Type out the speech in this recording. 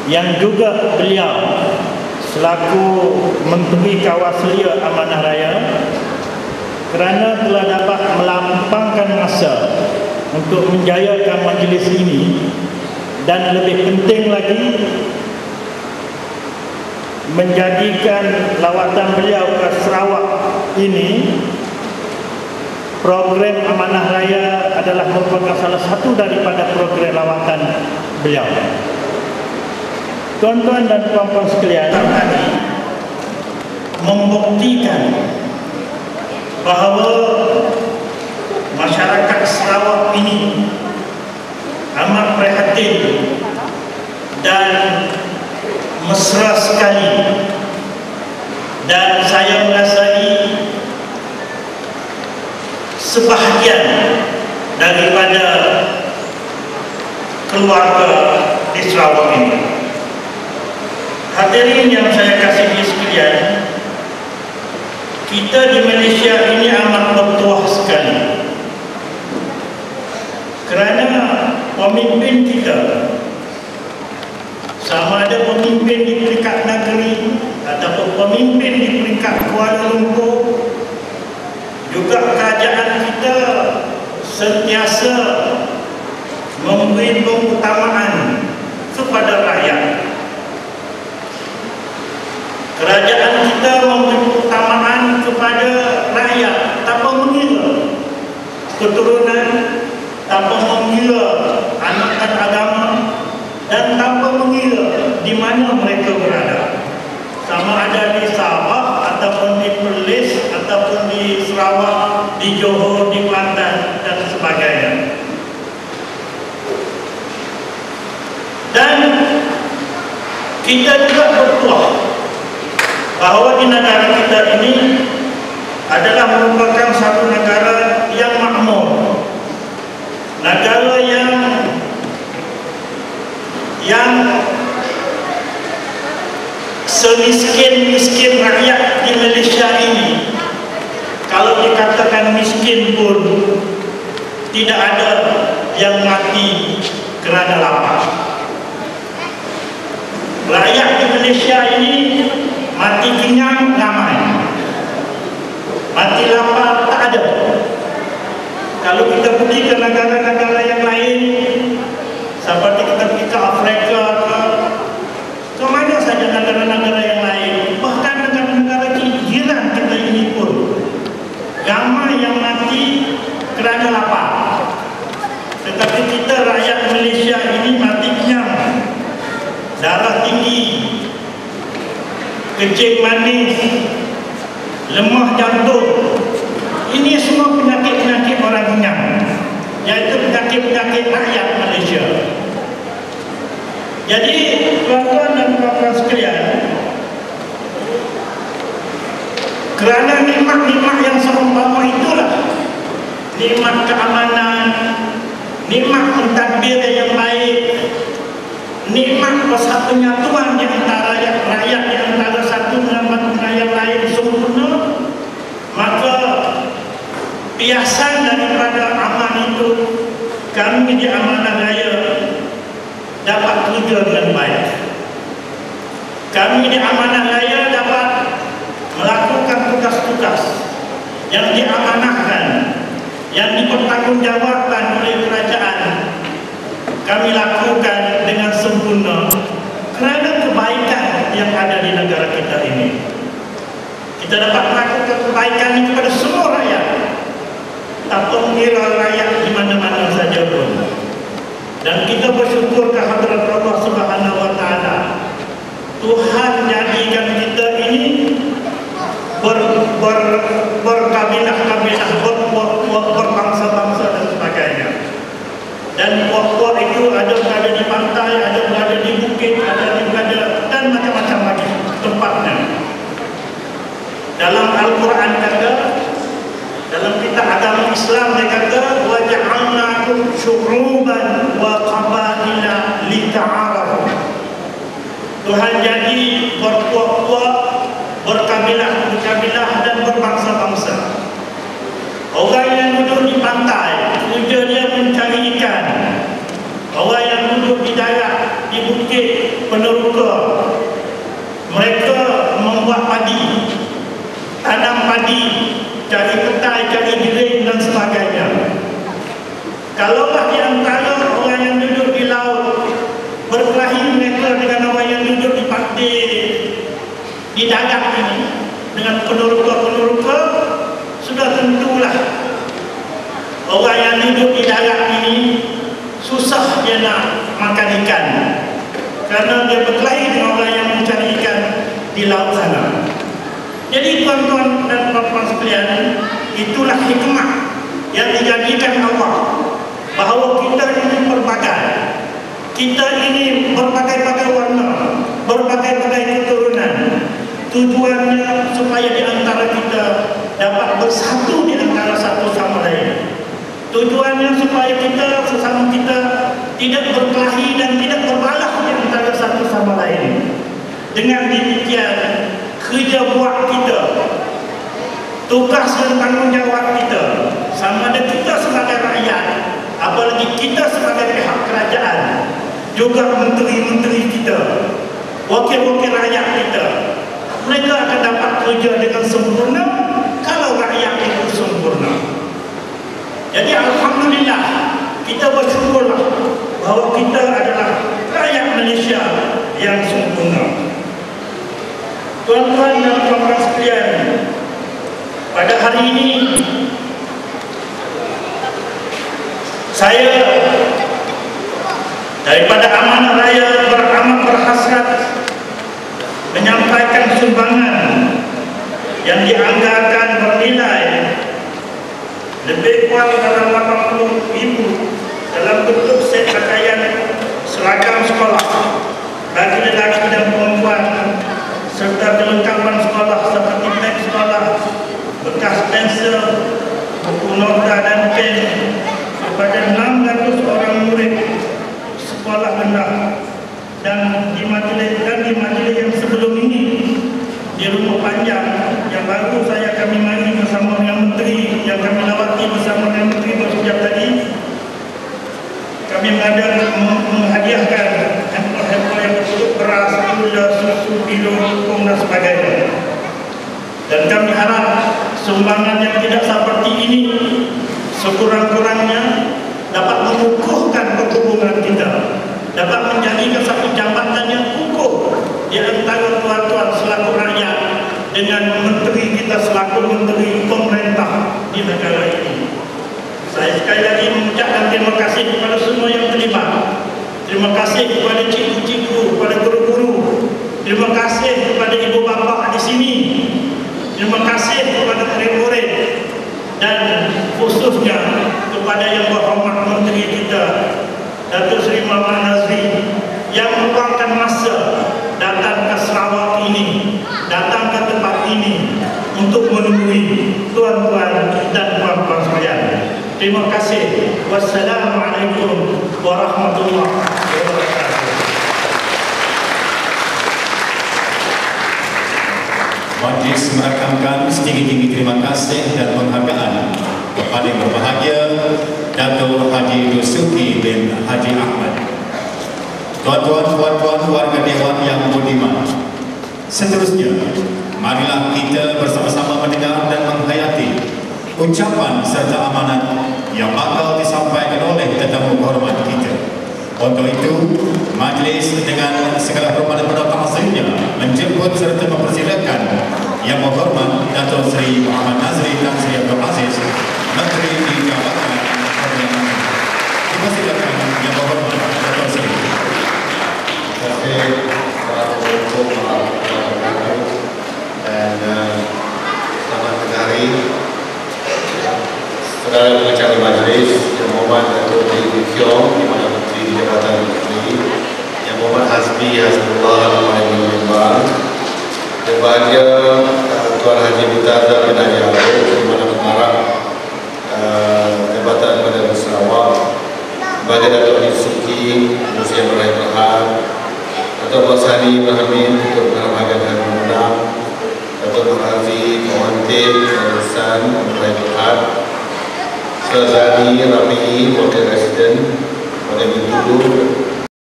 yang juga beliau selaku Menteri Kawaselia Amanah Raya kerana telah dapat melampangkan masa untuk menjayakan majlis ini, dan lebih penting lagi menjadikan lawatan beliau ke Sarawak ini, program Amanah Raya adalah merupakan salah satu daripada program lawatan beliau. Tuan-tuan dan puan-puan sekalian, tadi membuktikan bahawa masyarakat Sarawak ini amat prihatin dan mesra sekali, dan saya merasai sebahagian daripada keluarga di Sarawak ini. Hadirin yang saya kasihi sekalian, kita di Malaysia ini amat bertuah sekali kerana pemimpin kita, sama ada pemimpin di peringkat negeri ataupun pemimpin di peringkat Kuala Lumpur, juga kerajaan kita sentiasa memberi pengutamaan kepada rakyat. Kerajaan kita memberi keutamaan kepada rakyat tanpa mengira keturunan, tanpa mengira anak agama, dan tanpa mengira di mana mereka berada, sama ada di Sabah ataupun di Perlis ataupun di Sarawak, di Johor, di Kelantan dan sebagainya. Dan kita juga bertuah bahawa di negara kita ini adalah merupakan satu negara yang makmur, negara yang semiskin-miskin rakyat di Malaysia ini, kalau dikatakan miskin pun tidak ada yang mati kerana lapar. Rakyat di Malaysia ini mati kenyang ramai, mati lapar tak ada. Kalau kita pergi ke negara-negara yang lain, seperti kita pergi ke Afrika ke mana saja negara-negara yang lain, bahkan negara-negara jiran kita ini pun ramai yang mati kerana lapar. Tetapi kita rakyat Malaysia ini mati kenyang, darah tinggi, kencing manis, lemah jantung. Ini semua penyakit-penyakit orang kenyang, yaitu penyakit-penyakit rakyat Malaysia. Jadi tuan-tuan dan puan-puan sekalian, kerana nikmat-nikmat yang seumpama itulah, nikmat keamanan, nikmat pentadbir yang baik, nikmat persatuan di antara rakyat, di antara satu dengan yang lain sempurna, maka piasan daripada aman itu kami di Amanah Raya dapat kerja dengan baik. Kami di Amanah Raya dapat melakukan tugas-tugas yang diamanahkan, yang dipertanggungjawabkan oleh kerajaan, kami lakukan dengan sempurna kerana kebaikan yang ada di negara kita ini. Kita dapat melakukan kebaikan ini kepada semua rakyat, tanpa mengira rakyat di mana-mana saja pun. Dan kita bersyukur kehadirat Allah Subhanahu wa taala. Tuhan jadikan kita ini berkabilah-kabilah, berbangsa-bangsa dan sebagainya. Dan puak-puak itu ada berada di pantai, ada berada di bukit, ada berada dan macam-macam lagi tempatnya. Dalam Al-Quran kata, dalam kitab agama Islam dia kata, wa ja'alnakum syu'uban wa qabaila lita'arafu. Tuhan jadi berpuak-puak, berkabilah-kabilah dan berbangsa-bangsa. Orang yang duduk di pantai, tujuan dia mencari ikan. Orang yang duduk di darat, di Bukit Peneruka. Mereka membuat padi, tanam padi, cari petai, cari giring dan sebagainya. Kalaulah di antara orang yang duduk di laut berkelahi mereka dengan orang yang duduk di dagat ini, dengan peneruka-peneruka, sudah tentulah orang yang duduk di darat ini susah dia nak makan ikan, kerana dia berkelahi dengan orang yang mencari ikan di laut sana. Jadi tuan-tuan dan puan-puan sekalian, itulah hikmah yang dijadikan Allah, bahawa kita ini berbagai. Kita ini berbagai-bagai warna, berbagai-bagai keturunan. Tujuannya supaya di antara kita dapat bersatu di antara satu sama lain. Tujuannya supaya kita sesama kita tidak berkelahi dan tidak berbalah di antara satu sama lain. Dengan demikian, kerja buat kita, tugas dan tanggung jawab kita, sama ada kita sebagai rakyat, apalagi kita sebagai pihak kerajaan, juga menteri-menteri kita, wakil-wakil rakyat kita, mereka akan dapat kerja dengan sempurna kalau rakyat itu sempurna. Jadi alhamdulillah, kita bersyukurlah bahawa kita adalah rakyat Malaysia yang sempurna. Tuan-tuan dan puan-puan sekalian, pada hari ini saya daripada amanah raya beramat berhasrat menyampaikan sumbangan yang dianggarkan bernilai lebih kurang dalam 80,000 dalam bentuk set pakaian seragam sekolah bagi lelaki dan perempuan, serta kelengkapan sekolah seperti beg sekolah, bekas pensel, buku nota dan pen kepada 600 orang murid sekolah rendah. Dan di majlis yang sebelum ini, di Rumah Panjang yang baru kami mari bersama dengan menteri, yang kami lawati bersama dengan menteri bersejak tadi, kami menghadiahkan handphone yang berbentuk beras, gula, susu, biru, hukum dan sebagainya. Dan kami harap sumbangan yang tidak seperti ini sekurang-kurangnya dapat mengukuhkan perhubungan kita, dapat menjadikan satu jambatan yang kukuh di antara tuan-tuan selaku rakyat dengan menteri kita selaku menteri pemerintah di negara ini. Saya sekali lagi mengucapkan terima kasih kepada semua yang terlibat. Terima kasih kepada cikgu-cikgu, kepada guru-guru. Terima kasih kepada ibu bapa di sini. Terima kasih kepada murid-murid, dan khususnya kepada yang berhormat menteri kita, Datuk Seri Muhammad Nazri, yang meluangkan masa datang ke Sarawak ini, datang ke tempat ini untuk menemui tuan-tuan dan puan-puan sekalian. Terima kasih. Wassalamualaikum warahmatullahi wabarakatuh. Majlis merakamkan setinggi-tinggi terima kasih dan penghargaan kepada yang berbahagia Datuk Haji Dusuki bin Haji Ahmad. Tuan-tuan, puan-puan, warga Dewan yang budiman, seterusnya marilah kita bersama-sama mendengar dan menghayati ucapan serta amanat yang bakal disampaikan oleh tetamu hormat kita. Untuk itu, majlis dengan segala hormat dan ta'zimnya menjemput serta mempersilakan Yang Berhormat Datuk Seri Muhammad Nazri Tan Sri Abdul Aziz, Menteri di Jabatan Perdana. Dipersilakan Yang Berhormat Datuk Seri. Terima kasih. Assalamualaikum warahmatullahi wabarakatuh. Dan selamat hari. Saudara pengacara majlis Yang Berhormat Datuk Seri Kiong, di mana Menteri di Jabatan Menteri, Yang Berhormat Hasbi Hasbullah Al-Mahimah, berbahagia Tuan Haji Mutazah bin Haji Alif, di mana pengarah Jabatan Perdana Sarawak, berbahagia Datuk Haji Suki, Museum Meraih Berhad, Datuk Basani Berhamid, Datuk Berhamid dan Menang, Datuk Merazi, Mohantib, Darusan, Meraih Berhad, Syazani, Rafi'i, Wakil Residen, Wakil Bintulu,